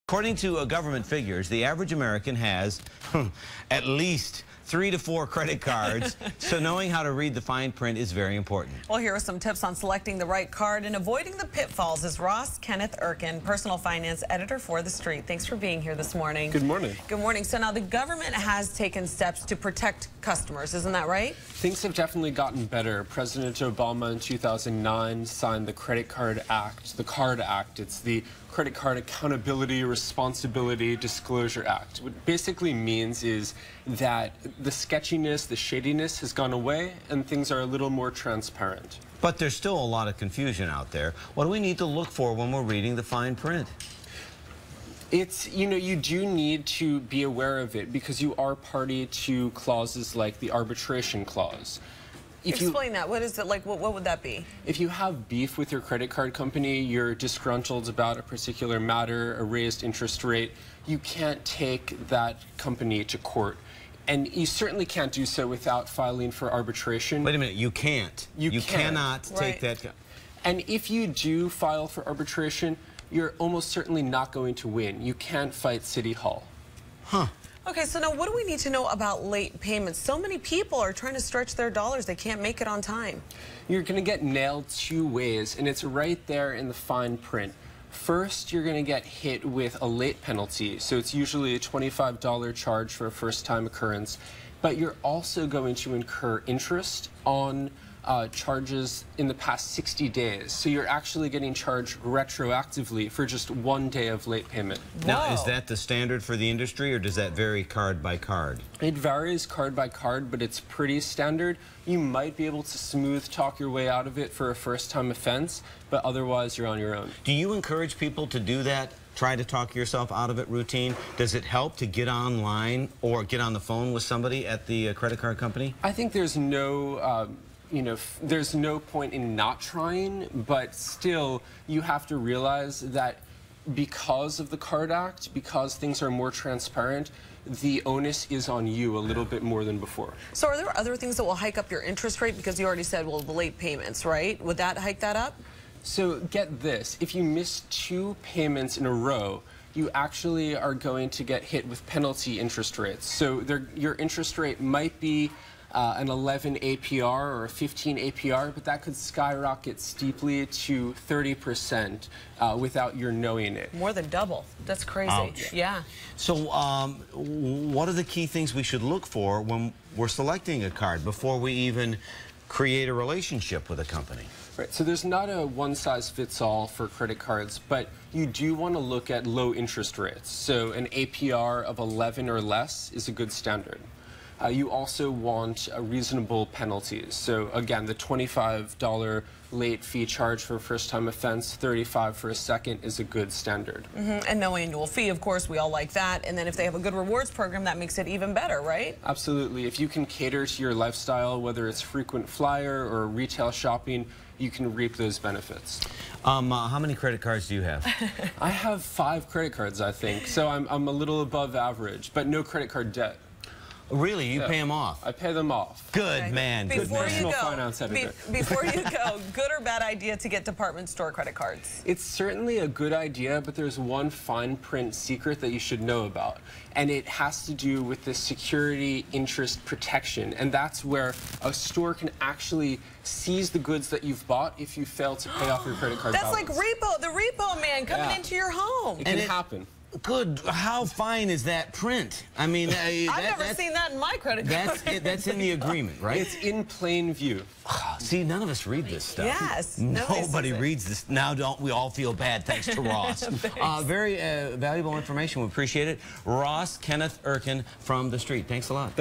According to government figures, the average American has at least 3 to 4 credit cards, so knowing how to read the fine print is very important. Well, here are some tips on selecting the right card and avoiding the pitfalls is Kenneth Urken, personal finance editor for TheStreet. Thanks for being here this morning. Good morning. Good morning. So now the government has taken steps to protect customers, isn't that right? Things have definitely gotten better. President Obama in 2009 signed the Credit Card Act, the CARD Act. It's the Credit Card Accountability, Responsibility, Disclosure Act. What it basically means is that the sketchiness, the shadiness has gone away and things are a little more transparent. But there's still a lot of confusion out there. What do we need to look for when we're reading the fine print? It's, you do need to be aware of it because you are party to clauses like the arbitration clause. Explain that. What is it like? What would that be? If you have beef with your credit card company, you're disgruntled about a particular matter, a raised interest rate, you can't take that company to court. And you certainly can't do so without filing for arbitration. Wait a minute, you can't. You cannot take that. And if you do file for arbitration, you're almost certainly not going to win. You can't fight City Hall. Huh. Okay, so now what do we need to know about late payments? So many people are trying to stretch their dollars. They can't make it on time. You're going to get nailed 2 ways, and it's right there in the fine print. First, you're going to get hit with a late penalty, so it's usually a $25 charge for a first-time occurrence, but you're also going to incur interest on charges in the past 60 days. So you're actually getting charged retroactively for just 1 day of late payment. Now, is that the standard for the industry, or does that vary card by card? It varies card by card, but it's pretty standard. You might be able to smooth talk your way out of it for a first-time offense, but otherwise you're on your own. Do you encourage people to do that? Try to talk yourself out of it routine? Does it help to get online or get on the phone with somebody at the credit card company? I think there's no there's no point in not trying, but still you have to realize that because of the CARD Act, because things are more transparent, the onus is on you a little bit more than before. So are there other things that will hike up your interest rate? Because you already said, well, the late payments, right? Would that hike that up? So get this, if you miss 2 payments in a row, you actually are going to get hit with penalty interest rates. So your interest rate might be an 11 APR or a 15 APR, but that could skyrocket steeply to 30% without your knowing it. More than double. That's crazy. Ouch. Yeah. So what are the key things we should look for when we're selecting a card before we even create a relationship with a company? Right, so there's not a one-size-fits-all for credit cards, but you do want to look at low interest rates. So an APR of 11 or less is a good standard. You also want reasonable penalties. So again, the $25 late fee charge for a first-time offense, $35 for a second is a good standard. And no annual fee, of course, we all like that. And then if they have a good rewards program, that makes it even better, right? Absolutely. If you can cater to your lifestyle, whether it's frequent flyer or retail shopping, you can reap those benefits. How many credit cards do you have? I have 5 credit cards, I think, so I'm a little above average, but no credit card debt. Really? You pay them off? I pay them off. Good man. Before you Before you go, good or bad idea to get department store credit cards? It's certainly a good idea, but there's one fine print secret that you should know about, and it has to do with the security interest protection, and that's where a store can actually seize the goods that you've bought if you fail to pay off your credit card balance. That's like the repo man coming into your home. It can happen. Good. How fine is that print? I mean, I've never seen that in my credit card. That's in the agreement, right? It's in plain view. See, none of us read this stuff. Yes. Nobody reads this. Now don't we all feel bad thanks to Ross. Very valuable information. We appreciate it. Kenneth Urken from TheStreet. Thanks a lot.